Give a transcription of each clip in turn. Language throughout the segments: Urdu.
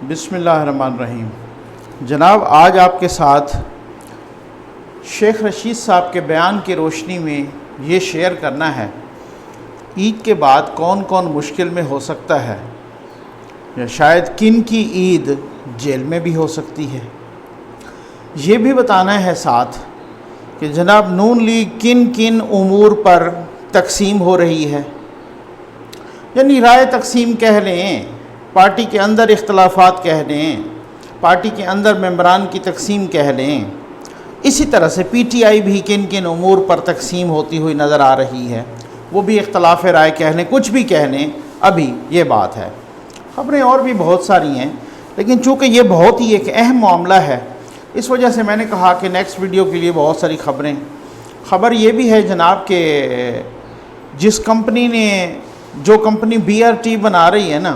بسم اللہ الرحمن الرحیم۔ جناب آج آپ کے ساتھ شیخ رشید صاحب کے بیان کی روشنی میں یہ شیئر کرنا ہے، عید کے بعد کون کون مشکل میں ہو سکتا ہے، یا شاید کن کی عید جیل میں بھی ہو سکتی ہے۔ یہ بھی بتانا ہے ساتھ کہ جناب نون لیگ کن کن امور پر تقسیم ہو رہی ہے، یعنی رائے تقسیم کہہ لیں، پارٹی کے اندر اختلافات کہہ لیں، پارٹی کے اندر ممبران کی تقسیم کہہ لیں، اسی طرح سے پی ٹی آئی بھی کن کن امور پر تقسیم ہوتی ہوئی نظر آ رہی ہے، وہ بھی اختلاف رائے کہہ لیں، کچھ بھی کہہ لیں، ابھی یہ بات ہے۔ خبریں اور بھی بہت ساری ہیں، لیکن چونکہ یہ بہت ہی ایک اہم معاملہ ہے، اس وجہ سے میں نے کہا کہ نیکسٹ ویڈیو کے لیے بہت ساری خبر یہ بھی ہے جناب کہ جس کمپنی نے جو کمپنی بی آر ٹی بنا رہی ہے نا،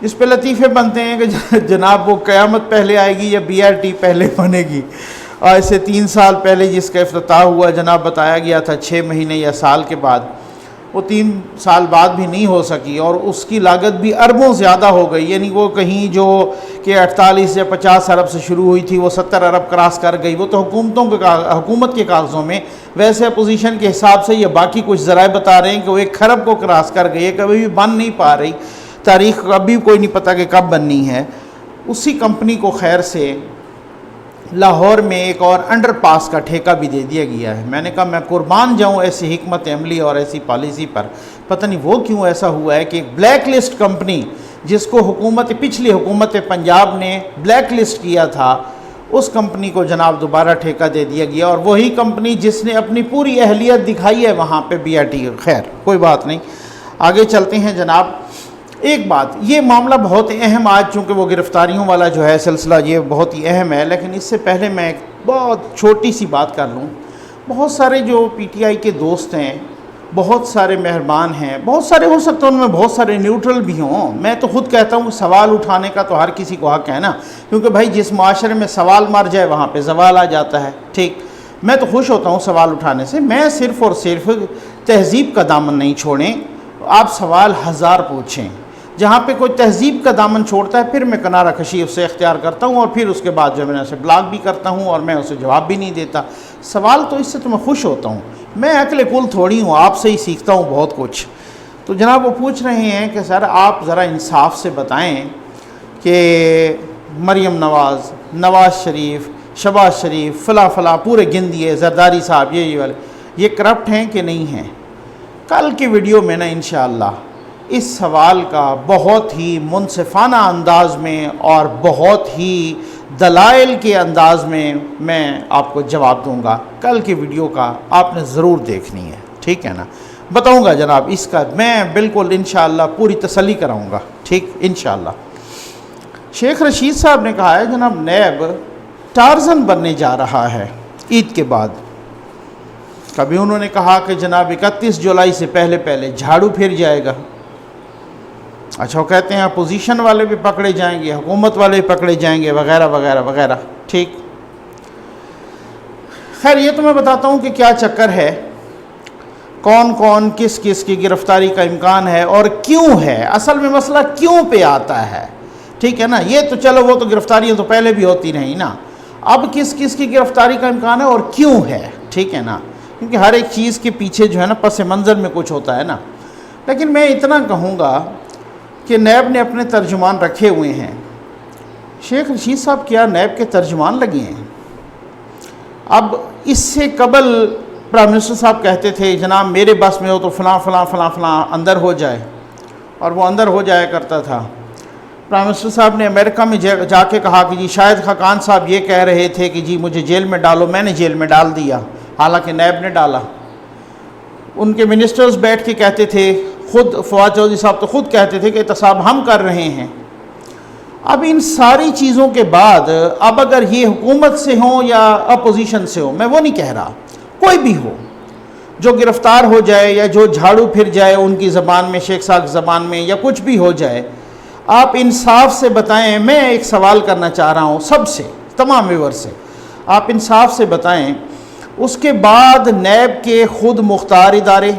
جس پہ لطیفے بنتے ہیں کہ جناب وہ قیامت پہلے آئے گی یا بی آر ٹی پہلے بنے گی، اور اسے 3 سال پہلے جس کا افتتاح ہوا جناب بتایا گیا تھا 6 مہینے یا سال کے بعد، وہ 3 سال بعد بھی نہیں ہو سکی، اور اس کی لاگت بھی اربوں زیادہ ہو گئی، یعنی وہ کہیں جو کہ 48 یا 50 ارب سے شروع ہوئی تھی وہ 70 ارب کراس کر گئی۔ وہ تو حکومت کے کاغذوں میں، ویسے اپوزیشن کے حساب سے یہ باقی کچھ ذرائع بتا رہے ہیں کہ وہ 1 خرب کو کراس کر گئی ہے، کبھی بھی بن نہیں پا رہی، تاریخ ابھی کوئی نہیں پتہ کہ کب بننی ہے۔ اسی کمپنی کو خیر سے لاہور میں ایک اور انڈر پاس کا ٹھیکہ بھی دے دیا گیا ہے۔ میں نے کہا میں قربان جاؤں ایسی حکمت عملی اور ایسی پالیسی پر، پتہ نہیں وہ کیوں ایسا ہوا ہے کہ ایک بلیک لسٹ کمپنی جس کو پچھلی حکومت پنجاب نے بلیک لسٹ کیا تھا، اس کمپنی کو جناب دوبارہ ٹھیکہ دے دیا گیا، اور وہی کمپنی جس نے اپنی پوری اہلیت دکھائی ہے وہاں پہ بی آر ٹی۔ خیر کوئی بات نہیں، آگے چلتے ہیں جناب۔ ایک بات، یہ معاملہ بہت اہم، آج چونکہ وہ گرفتاریوں والا جو ہے سلسلہ یہ بہت ہی اہم ہے، لیکن اس سے پہلے میں ایک بہت چھوٹی سی بات کر لوں۔ بہت سارے جو پی ٹی آئی کے دوست ہیں، بہت سارے مہربان ہیں، بہت سارے ہو سکتے ہیں ان میں بہت سارے نیوٹرل بھی ہوں۔ میں تو خود کہتا ہوں سوال اٹھانے کا تو ہر کسی کو حق ہے نا، کیونکہ بھائی جس معاشرے میں سوال مر جائے وہاں پہ زوال آ جاتا ہے۔ ٹھیک، میں تو خوش ہوتا ہوں سوال اٹھانے سے، میں صرف اور صرف تہذیب کا دامن نہیں چھوڑیں، آپ سوال 1000 پوچھیں، جہاں پہ کوئی تہذیب کا دامن چھوڑتا ہے پھر میں کنارہ کشی اس سے اختیار کرتا ہوں، اور پھر اس کے بعد جو میں اسے بلاک بھی کرتا ہوں اور میں اسے جواب بھی نہیں دیتا۔ سوال تو اس سے تو میں خوش ہوتا ہوں، میں عقل کل تھوڑی ہوں، آپ سے ہی سیکھتا ہوں بہت کچھ۔ تو جناب وہ پوچھ رہے ہیں کہ سر آپ ذرا انصاف سے بتائیں کہ مریم نواز، نواز شریف، شہباز شریف، فلاں پورے گن دیے، زرداری صاحب، یہ والے، یہ کرپٹ ہیں کہ نہیں ہیں؟ کل کی ویڈیو میں نا انشاءاللہ اس سوال کا بہت ہی منصفانہ انداز میں اور بہت ہی دلائل کے انداز میں آپ کو جواب دوں گا۔ کل کی ویڈیو کا آپ نے ضرور دیکھنی ہے، ٹھیک ہے نا؟ بتاؤں گا جناب اس کا، میں بالکل انشاءاللہ پوری تسلی کراؤں گا، ٹھیک انشاءاللہ۔ شیخ رشید صاحب نے کہا ہے جناب نیب ٹارزن بننے جا رہا ہے عید کے بعد۔ کبھی انہوں نے کہا کہ جناب 31 جولائی سے پہلے جھاڑو پھر جائے گا۔ اچھا وہ کہتے ہیں اپوزیشن والے بھی پکڑے جائیں گے، حکومت والے بھی پکڑے جائیں گے، وغیرہ وغیرہ وغیرہ، ٹھیک۔ خیر یہ تو میں بتاتا ہوں کہ کیا چکر ہے، کون کون کس کی گرفتاری کا امکان ہے اور کیوں ہے، اصل میں مسئلہ کیوں پہ آتا ہے، ٹھیک ہے نا؟ یہ تو چلو وہ تو گرفتاریاں تو پہلے بھی ہوتی رہی نا، اب کس کی گرفتاری کا امکان ہے اور کیوں ہے، ٹھیک ہے نا؟ کیونکہ ہر ایک چیز کے پیچھے جو ہے نا پس منظر میں کچھ ہوتا ہے نا۔ لیکن میں اتنا کہوں گا کہ نیب نے اپنے ترجمان رکھے ہوئے ہیں۔ شیخ رشید صاحب کیا نیب کے ترجمان لگے ہیں؟ اب اس سے قبل پرائم منسٹر صاحب کہتے تھے جناب میرے بس میں ہو تو فلاں اندر ہو جائے، اور وہ اندر ہو جایا کرتا تھا۔ پرائم منسٹر صاحب نے امریکہ میں جا کے کہا کہ جی شاہد خاقان صاحب یہ کہہ رہے تھے کہ جی مجھے جیل میں ڈالو، میں نے جیل میں ڈال دیا، حالانکہ نیب نے ڈالا۔ ان کے منسٹرز بیٹھ کے کہتے تھے، خود فواد چودھری صاحب تو خود کہتے تھے کہ احتساب ہم کر رہے ہیں۔ اب ان ساری چیزوں کے بعد اب اگر یہ حکومت سے ہوں یا اپوزیشن سے ہو، میں وہ نہیں کہہ رہا، کوئی بھی ہو جو گرفتار ہو جائے یا جو جھاڑو پھر جائے ان کی زبان میں، شیخ صاحب کی زبان میں، یا کچھ بھی ہو جائے، آپ انصاف سے بتائیں۔ میں ایک سوال کرنا چاہ رہا ہوں سب سے، تمام ویور سے، آپ انصاف سے بتائیں اس کے بعد نیب کے خود مختار ادارے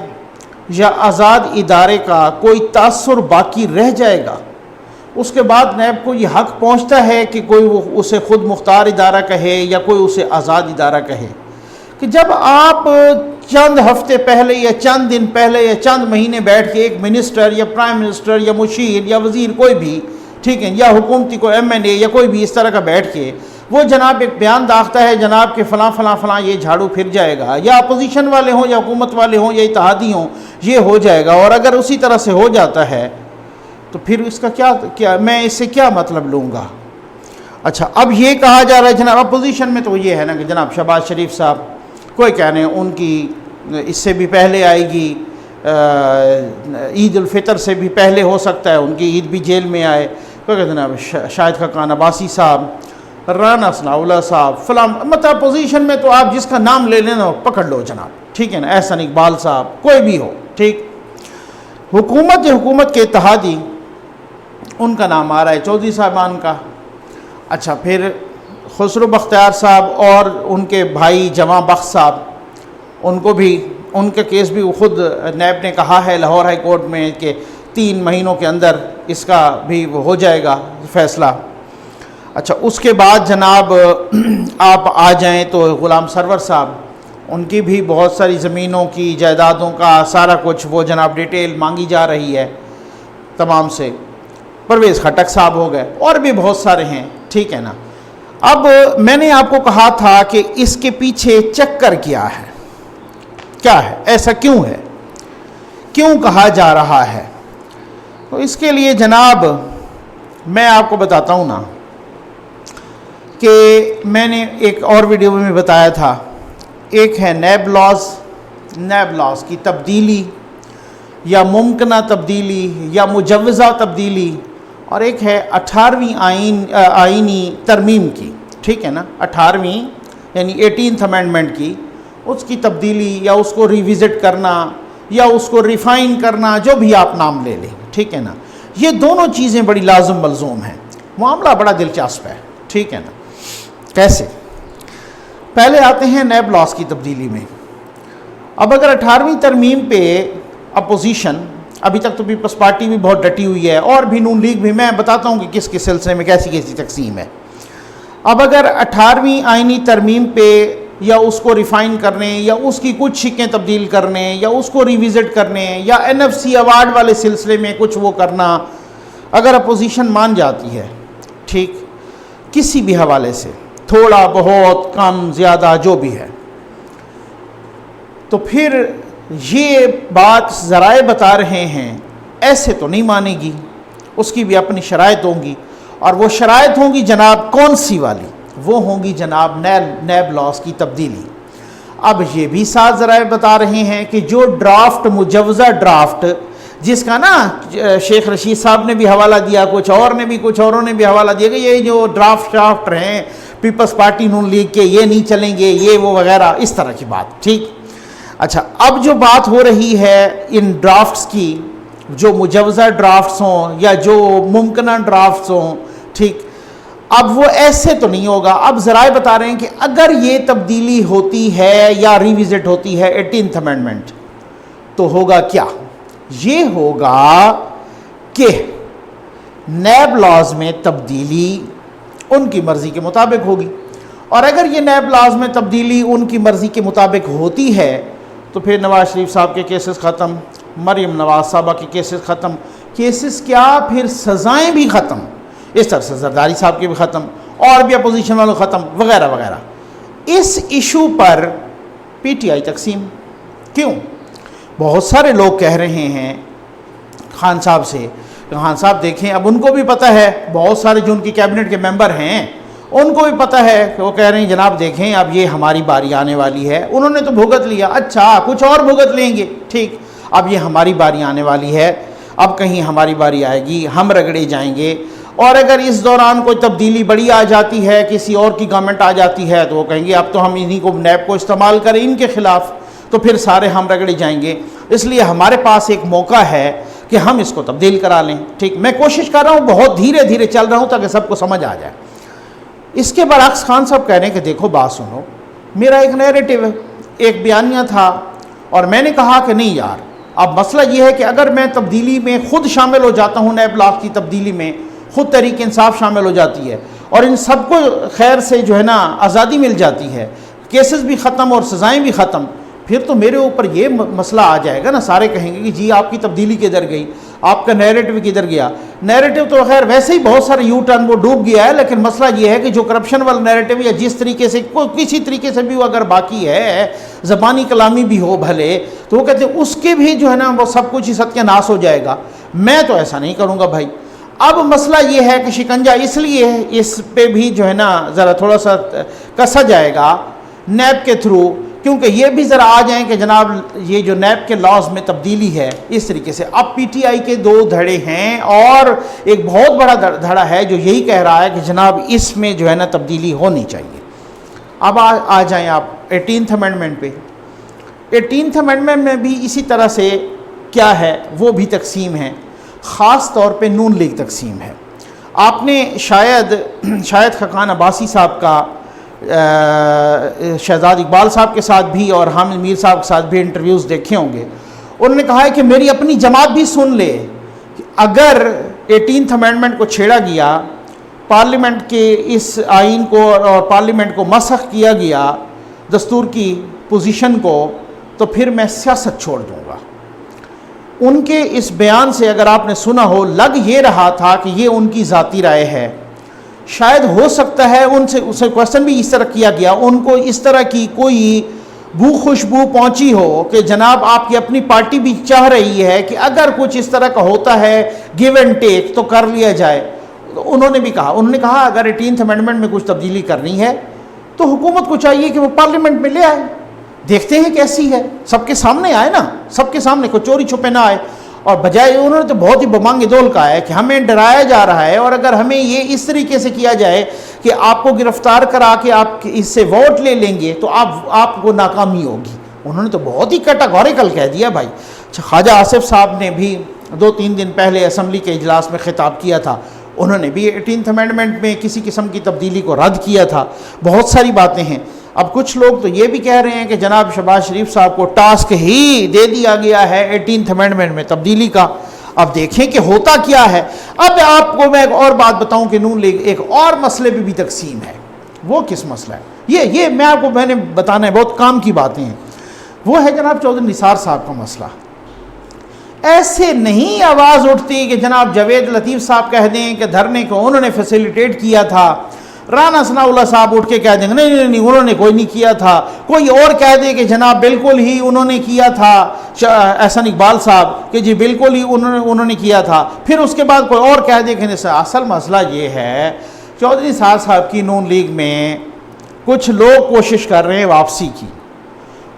یا آزاد ادارے کا کوئی تاثر باقی رہ جائے گا؟ اس کے بعد نیب کو یہ حق پہنچتا ہے کہ کوئی وہ اسے خود مختار ادارہ کہے یا کوئی اسے آزاد ادارہ کہے، کہ جب آپ چند ہفتے پہلے یا چند دن پہلے یا چند مہینے بیٹھ کے ایک منسٹر یا پرائم منسٹر یا مشیر یا وزیر کوئی بھی، ٹھیک ہے، یا حکومتی کوئی ایم این اے یا کوئی بھی اس طرح کا بیٹھ کے وہ جناب ایک بیان داغتا ہے جناب کہ فلاں فلاں فلاں یہ جھاڑو پھر جائے گا، یا اپوزیشن والے ہوں یا حکومت والے ہوں یا اتحادی ہوں، یہ ہو جائے گا، اور اگر اسی طرح سے ہو جاتا ہے تو پھر اس کا کیا میں اس سے کیا مطلب لوں گا؟ اچھا، اب یہ کہا جا رہا ہے جناب اپوزیشن میں تو یہ ہے نا کہ جناب شہباز شریف صاحب کوئی کہہ رہے ہیں ان کی اس سے بھی پہلے آئے گی، عید الفطر سے بھی پہلے ہو سکتا ہے، ان کی عید بھی جیل میں آئے، کوئی کہتے ہیں جناب شاہد خاقان عباسی صاحب، رانا ثناءاللہ صاحب، فلاں، مطلب اپوزیشن میں تو آپ جس کا نام لے لینا پکڑ لو جناب، ٹھیک ہے نا، احسن اقبال صاحب، کوئی بھی ہو، ٹھیک۔ حکومت کے اتحادی ان کا نام آ رہا ہے چودھری صاحبان کا۔ اچھا، پھر خسرو بختیار صاحب اور ان کے بھائی جواں بخت صاحب، ان کو بھی ان کا کیس بھی خود نیب نے کہا ہے لاہور ہائی کورٹ میں کہ 3 مہینوں کے اندر اس کا بھی وہ ہو جائے گا فیصلہ۔ اچھا، اس کے بعد جناب آپ آ جائیں تو غلام سرور صاحب، ان کی بھی بہت ساری زمینوں کی جائیدادوں کا سارا کچھ وہ جناب ڈیٹیل مانگی جا رہی ہے تمام سے۔ پرویز خٹک صاحب ہو گئے، اور بھی بہت سارے ہیں، ٹھیک ہے نا۔ اب میں نے آپ کو کہا تھا کہ اس کے پیچھے چکر کیا ہے، ایسا کیوں ہے، کیوں کہا جا رہا ہے؟ تو اس کے لیے جناب میں آپ کو بتاتا ہوں نا کہ میں نے ایک اور ویڈیو میں بتایا تھا، ایک ہے نیب لاز کی تبدیلی یا ممکنہ تبدیلی یا مجوزہ تبدیلی، اور ایک ہے 18ویں آئینی ترمیم کی، ٹھیک ہے نا، 18ویں یعنی 18th امینڈمنٹ کی، اس کی تبدیلی یا اس کو ریویزٹ کرنا یا اس کو ریفائن کرنا، جو بھی آپ نام لے لیں، ٹھیک ہے نا۔ یہ دونوں چیزیں بڑی لازم ملزوم ہیں، معاملہ بڑا دلچسپ ہے، ٹھیک ہے نا۔ کیسے؟ پہلے آتے ہیں نیب لاز کی تبدیلی میں۔ اب اگر 18ویں ترمیم پہ اپوزیشن، ابھی تک تو پیپلز پارٹی بھی بہت ڈٹی ہوئی ہے اور بھی نون لیگ بھی، میں بتاتا ہوں کہ کس کے سلسلے میں کیسی تقسیم ہے۔ اب اگر 18ویں آئینی ترمیم پہ یا اس کو ریفائن کرنے یا اس کی کچھ شکیں تبدیل کرنے یا اس کو ریویزٹ کرنے یا NFC ایوارڈ والے سلسلے میں کچھ وہ کرنا، اگر اپوزیشن مان جاتی ہے، ٹھیک، کسی بھی حوالے سے تھوڑا بہت کم زیادہ جو بھی ہے، تو پھر یہ بات ذرائع بتا رہے ہیں ایسے تو نہیں مانے گی، اس کی بھی اپنی شرائط ہوں گی، اور وہ شرائط ہوں گی جناب کون سی والی؟ وہ ہوں گی جناب نیب لاز کی تبدیلی۔ اب یہ بھی ساتھ ذرائع بتا رہے ہیں کہ جو ڈرافٹ، مجوزہ ڈرافٹ، جس کا نا شیخ رشید صاحب نے بھی حوالہ دیا، کچھ اوروں نے بھی حوالہ دیا کہ یہ جو ڈرافٹ ہیں پیپلز پارٹی نون لیگ کے، یہ نہیں چلیں گے، یہ وہ وغیرہ، اس طرح کی بات، ٹھیک۔ اچھا، اب جو بات ہو رہی ہے ان ڈرافٹس کی، جو مجوزہ ڈرافٹس ہوں یا جو ممکنہ ڈرافٹس ہوں، ٹھیک، اب وہ ایسے تو نہیں ہوگا۔ اب ذرائع بتا رہے ہیں کہ اگر یہ تبدیلی ہوتی ہے یا ریویزٹ ہوتی ہے 18th امینڈمنٹ، تو ہوگا کیا؟ یہ ہوگا کہ نیب لاز میں تبدیلی ان کی مرضی کے مطابق ہوگی، اور اگر یہ نیب لاز میں تبدیلی ان کی مرضی کے مطابق ہوتی ہے تو پھر نواز شریف صاحب کے کیسز ختم، مریم نواز صاحبہ کے کیسز ختم، کیسز کیا، پھر سزائیں بھی ختم، اس طرح سے زرداری صاحب کے بھی ختم، اور بھی اپوزیشن والوں ختم، وغیرہ وغیرہ۔ اس ایشو پر PTI تقسیم کیوں؟ بہت سارے لوگ کہہ رہے ہیں خان صاحب سے، خان صاحب دیکھیں، اب ان کو بھی پتہ ہے، بہت سارے جو ان کی کیبنٹ کے ممبر ہیں ان کو بھی پتہ ہے کہ وہ کہہ رہے ہیں جناب دیکھیں اب یہ ہماری باری آنے والی ہے، انہوں نے تو بھگت لیا، اچھا کچھ اور بھگت لیں گے، ٹھیک، اب یہ ہماری باری آنے والی ہے، اب کہیں ہماری باری آئے گی، ہم رگڑے جائیں گے، اور اگر اس دوران کوئی تبدیلی بڑی آ جاتی ہے، کسی اور کی گورنمنٹ آ جاتی ہے، تو وہ کہیں گے اب تو ہم انہی کو نیب کو استعمال کریں ان کے خلاف، تو پھر سارے ہم رگڑے جائیں گے، اس لیے ہمارے پاس ایک موقع ہے کہ ہم اس کو تبدیل کرا لیں، ٹھیک۔ میں کوشش کر رہا ہوں، بہت دھیرے دھیرے چل رہا ہوں تاکہ سب کو سمجھ آ جائے۔ اس کے برعکس خان صاحب کہہ رہے ہیں کہ دیکھو بات سنو، میرا ایک نیریٹو ہے، ایک بیانیہ تھا، اور میں نے کہا کہ نہیں یار، اب مسئلہ یہ ہے کہ اگر میں تبدیلی میں خود شامل ہو جاتا ہوں، نیب لاز کی تبدیلی میں خود تحریک انصاف شامل ہو جاتی ہے اور ان سب کو خیر سے جو ہے نا آزادی مل جاتی ہے، کیسز بھی ختم اور سزائیں بھی ختم، پھر تو میرے اوپر یہ مسئلہ آ جائے گا نا، سارے کہیں گے کہ جی آپ کی تبدیلی کدھر گئی، آپ کا نیریٹو کدھر گیا۔ نیریٹو تو خیر ویسے ہی بہت سارے یو ٹرن وہ ڈوب گیا ہے، لیکن مسئلہ یہ ہے کہ جو کرپشن والا نیریٹو یا جس طریقے سے کسی طریقے سے بھی وہ اگر باقی ہے، زبانی کلامی بھی ہو بھلے، تو وہ کہتے ہیں اس کے بھی جو ہے نا وہ سب کچھ ہی ستیہ ناش ہو جائے گا۔ میں تو ایسا نہیں کروں گا بھائی۔ اب مسئلہ یہ ہے کہ شکنجہ اس لیے اس پہ بھی جو ہے نا ذرا تھوڑا سا کسا جائے گا نیب کے تھرو، کیونکہ یہ بھی ذرا آ جائیں کہ جناب یہ جو نیب کے لاز میں تبدیلی ہے اس طریقے سے۔ اب پی ٹی آئی کے دو دھڑے ہیں اور ایک بہت بڑا دھڑا ہے جو یہی کہہ رہا ہے کہ جناب اس میں جو ہے نا تبدیلی ہونی چاہیے۔ اب آ جائیں آپ 18th امینڈمنٹ پہ۔ 18th امینڈمنٹ میں بھی اسی طرح سے کیا ہے وہ بھی تقسیم ہے، خاص طور پہ نون لیگ تقسیم ہے۔ آپ نے شاید خاقان عباسی صاحب کا شہزاد اقبال صاحب کے ساتھ بھی اور حامد میر صاحب کے ساتھ بھی انٹرویوز دیکھے ہوں گے۔ انہوں نے کہا ہے کہ میری اپنی جماعت بھی سن لے کہ اگر 18th امینڈمنٹ کو چھیڑا گیا، پارلیمنٹ کے اس آئین کو اور پارلیمنٹ کو مسخ کیا گیا دستور کی پوزیشن کو، تو پھر میں سیاست چھوڑ دوں گا۔ ان کے اس بیان سے اگر آپ نے سنا ہو، لگ یہ رہا تھا کہ یہ ان کی ذاتی رائے ہے۔ شاید ہو سکتا ہے ان سے کویسچن بھی اس طرح کیا گیا، ان کو اس طرح کی کوئی بو خوشبو پہنچی ہو کہ جناب آپ کی اپنی پارٹی بھی چاہ رہی ہے کہ اگر کچھ اس طرح کا ہوتا ہے گیو اینڈ ٹیک تو کر لیا جائے۔ انہوں نے کہا اگر 18th امینڈمنٹ میں کچھ تبدیلی کرنی ہے تو حکومت کو چاہیے کہ وہ پارلیمنٹ میں لے آئے، دیکھتے ہیں کیسی ہے، سب کے سامنے آئے نا، سب کے سامنے، کوئی چوری چھپے نہ آئے۔ اور بجائے انہوں نے تو بہت ہی بمانگ دول کہا ہے کہ ہمیں ڈرایا جا رہا ہے، اور اگر ہمیں یہ اس طریقے سے کیا جائے کہ آپ کو گرفتار کرا کے آپ اس سے ووٹ لے لیں گے تو آپ کو ناکامی ہوگی۔ انہوں نے تو بہت ہی کیٹاگوریکل کہہ دیا بھائی۔ خواجہ آصف صاحب نے بھی 2-3 دن پہلے اسمبلی کے اجلاس میں خطاب کیا تھا، انہوں نے بھی 18th امینڈمنٹ میں کسی قسم کی تبدیلی کو رد کیا تھا۔ بہت ساری باتیں ہیں۔ اب کچھ لوگ تو یہ بھی کہہ رہے ہیں کہ جناب شہباز شریف صاحب کو ٹاسک ہی دے دیا گیا ہے 18th امینڈمنٹ میں تبدیلی کا۔ اب دیکھیں کہ ہوتا کیا ہے۔ اب آپ کو میں ایک اور بات بتاؤں کہ نون لیگ ایک اور مسئلے پہ بھی تقسیم ہے۔ وہ کس مسئلہ ہے؟ یہ میں نے بتانا ہے، بہت کام کی باتیں ہیں۔ وہ ہے جناب چودھری نثار صاحب کا مسئلہ۔ ایسے نہیں آواز اٹھتی کہ جناب جاوید لطیف صاحب کہہ دیں کہ دھرنے کو انہوں نے فیسیلیٹیٹ کیا تھا، رانا ثناء اللہ صاحب اٹھ کے کہہ دیں گے نہیں انہوں نے کوئی نہیں کیا تھا، کوئی اور کہہ دے کہ جناب بالکل ہی انہوں نے کیا تھا، احسن اقبال صاحب کہ جی بالکل ہی انہوں نے کیا تھا، پھر اس کے بعد کوئی اور کہہ دے کہ اصل مسئلہ یہ ہے چودھری نثار صاحب کی نون لیگ میں کچھ لوگ کوشش کر رہے ہیں واپسی کی،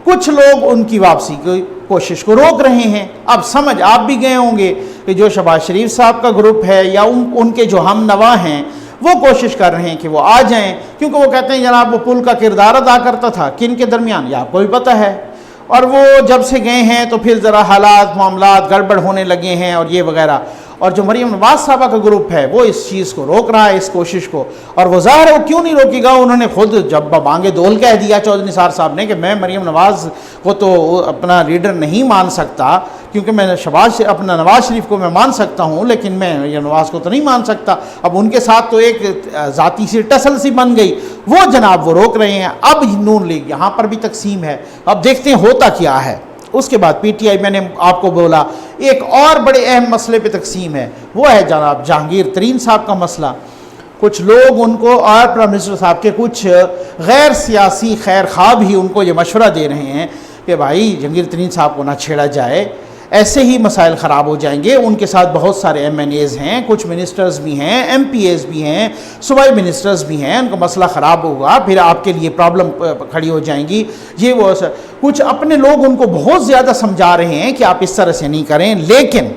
کچھ لوگ ان کی واپسی کی کوشش کو روک رہے ہیں۔ اب سمجھ آپ بھی گئے ہوں گے کہ جو شہباز شریف صاحب کا گروپ ہے یا ان کے جو ہم نوا ہیں وہ کوشش کر رہے ہیں کہ وہ آ جائیں، کیونکہ وہ کہتے ہیں جناب وہ پل کا کردار ادا کرتا تھا کن کے درمیان، یہ آپ کو بھی پتہ ہے، اور وہ جب سے گئے ہیں تو پھر ذرا حالات معاملات گڑبڑ ہونے لگے ہیں اور یہ وغیرہ۔ اور جو مریم نواز صاحبہ کا گروپ ہے وہ اس چیز کو روک رہا ہے، اس کوشش کو، اور وہ ظاہر ہے وہ کیوں نہیں روکے گا۔ انہوں نے خود جب بانگے دول کہہ دیا چودھری نثار صاحب نے کہ میں مریم نواز کو تو اپنا لیڈر نہیں مان سکتا، کیونکہ میں اپنا نواز شریف کو میں مان سکتا ہوں لیکن میں مریم نواز کو تو نہیں مان سکتا۔ اب ان کے ساتھ تو ایک ذاتی سی ٹسل سی بن گئی، وہ جناب وہ روک رہے ہیں۔ اب نون لیگ یہاں پر بھی تقسیم ہے، اب دیکھتے ہیں ہوتا کیا ہے۔ اس کے بعد پی ٹی آئی میں نے آپ کو بولا ایک اور بڑے اہم مسئلے پہ تقسیم ہے، وہ ہے جناب جہانگیر ترین صاحب کا مسئلہ۔ کچھ لوگ ان کو اور پرائم منسٹر صاحب کے کچھ غیر سیاسی خیر خواہ بھی ان کو یہ مشورہ دے رہے ہیں کہ بھائی جہانگیر ترین صاحب کو نہ چھیڑا جائے، ایسے ہی مسائل خراب ہو جائیں گے۔ ان کے ساتھ بہت سارے ایم این ایز ہیں، کچھ منسٹرز بھی ہیں، ایم پی ایز بھی ہیں، صوبائی منسٹرز بھی ہیں، ان کا مسئلہ خراب ہوگا، پھر آپ کے لیے پرابلم کھڑی ہو جائیں گی۔ یہ وہ کچھ اپنے لوگ ان کو بہت زیادہ سمجھا رہے ہیں کہ آپ اس طرح سے نہیں کریں۔ لیکن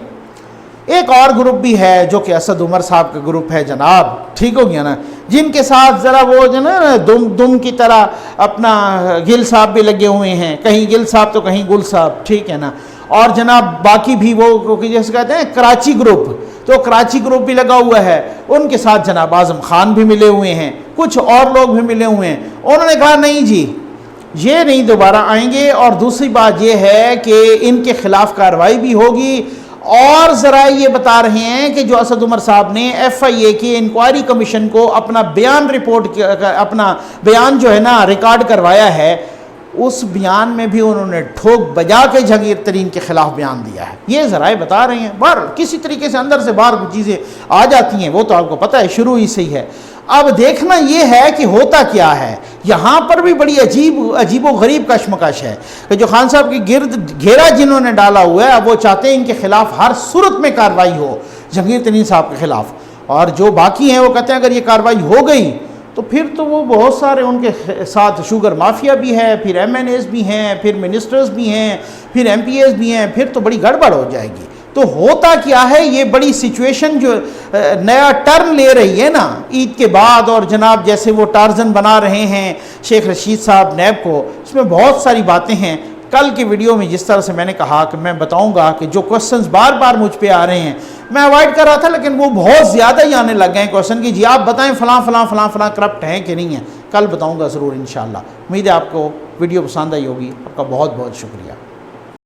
ایک اور گروپ بھی ہے جو کہ اسد عمر صاحب کا گروپ ہے جناب، ٹھیک ہو گیا نا، جن کے ساتھ ذرا وہ جو نا دم کی طرح اپنا گل صاحب بھی لگے ہوئے ہیں، کہیں گل صاحب تو کہیں گل صاحب، ٹھیک ہے نا، اور جناب باقی بھی وہ جیسے کہتے ہیں کراچی گروپ، تو کراچی گروپ بھی لگا ہوا ہے، ان کے ساتھ جناب اعظم خان بھی ملے ہوئے ہیں، کچھ اور لوگ بھی ملے ہوئے ہیں۔ انہوں نے کہا نہیں جی یہ نہیں دوبارہ آئیں گے، اور دوسری بات یہ ہے کہ ان کے خلاف کارروائی بھی ہوگی، اور ذرائع یہ بتا رہے ہیں کہ جو اسد عمر صاحب نے ایف آئی اے کی انکوائری کمیشن کو اپنا بیان جو ہے نا ریکارڈ کروایا ہے، اس بیان میں بھی انہوں نے ٹھوک بجا کے جہانگیر ترین کے خلاف بیان دیا ہے. یہ ذرائع بتا رہے ہیں. باہر کسی طریقے سے اندر سے باہر چیزیں آ جاتی ہیں، وہ تو آپ کو پتہ ہے شروع ہی سے ہی ہے. اب دیکھنا یہ ہے کہ ہوتا کیا ہے. یہاں پر بھی بڑی عجیب و غریب کشمکش ہے کہ جو خان صاحب کی گرد گھیرا جنہوں نے ڈالا ہوا ہے، اب وہ چاہتے ہیں ان کے خلاف ہر صورت میں کارروائی ہو جہانگیر ترین صاحب کے خلاف، اور جو باقی ہیں وہ کہتے ہیں اگر یہ کارروائی ہو گئی تو پھر تو وہ بہت سارے ان کے ساتھ شوگر مافیا بھی ہے، پھر ایم این ایز بھی ہیں، پھر منسٹرز بھی ہیں، پھر ایم پی ایز بھی ہیں، پھر تو بڑی گڑبڑ ہو جائے گی. تو ہوتا کیا ہے، یہ بڑی سچویشن جو نیا ٹرن لے رہی ہے نا عید کے بعد، اور جناب جیسے وہ ٹارزن بنا رہے ہیں شیخ رشید صاحب نیب کو، اس میں بہت ساری باتیں ہیں. کل کی ویڈیو میں جس طرح سے میں نے کہا کہ میں بتاؤں گا کہ جو کوسچنز بار بار مجھ پہ آ رہے ہیں، میں اوائڈ کر رہا تھا لیکن وہ بہت زیادہ ہی آنے لگ گئے ہیں کوسچن کہ جی آپ بتائیں فلاں فلاں فلاں فلاں کرپٹ ہیں کہ نہیں ہیں. کل بتاؤں گا ضرور انشاءاللہ. امید ہے آپ کو ویڈیو پسند آئی ہوگی. آپ کا بہت بہت شکریہ.